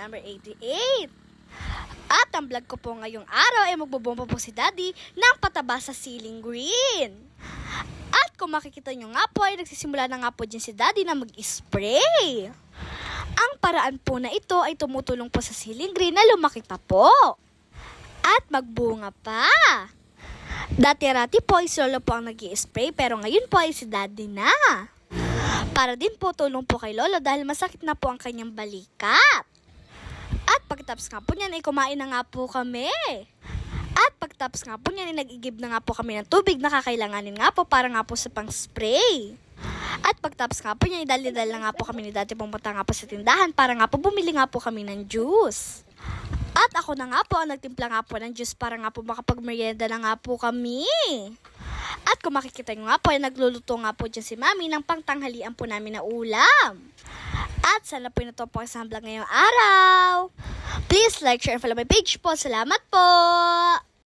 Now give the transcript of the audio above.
number 88. At ang vlog ko po ngayong araw ay magbubomba po si Daddy ng pataba sa ceiling green. At kung makikita nyo nga po ay nagsisimula na nga po dyan si Daddy na mag-spray. Ang paraan po na ito ay tumutulong po sa ceiling green na lumaki pa po. At magbunga pa. Dati-rati po ay solo po ang nag-i-spray pero ngayon po ay si Daddy na. Para din po tulong po kay Lolo dahil masakit na po ang kanyang balikat. At pagtapos nga po niyan ay kumain na nga po kami. At pagtapos nga po niyan ay nag-igib na nga po kami ng tubig na kakailanganin nga po para nga po sa pang-spray. At pagtapos nga po niyan ay dali-dali na nga po kami ni Daddy pumunta nga po sa tindahan para nga po bumili nga po kami ng juice. At ako na nga po ang nagtimpla nga po ng juice para nga po makapag-merienda na nga po kami. At kung makikita nyo nga po ay nagluluto nga po dyan si Mami ng pangtanghalian po namin na ulam. At sana po ito po sa vlog ngayong araw. Please like, share, and follow my page po. Salamat po!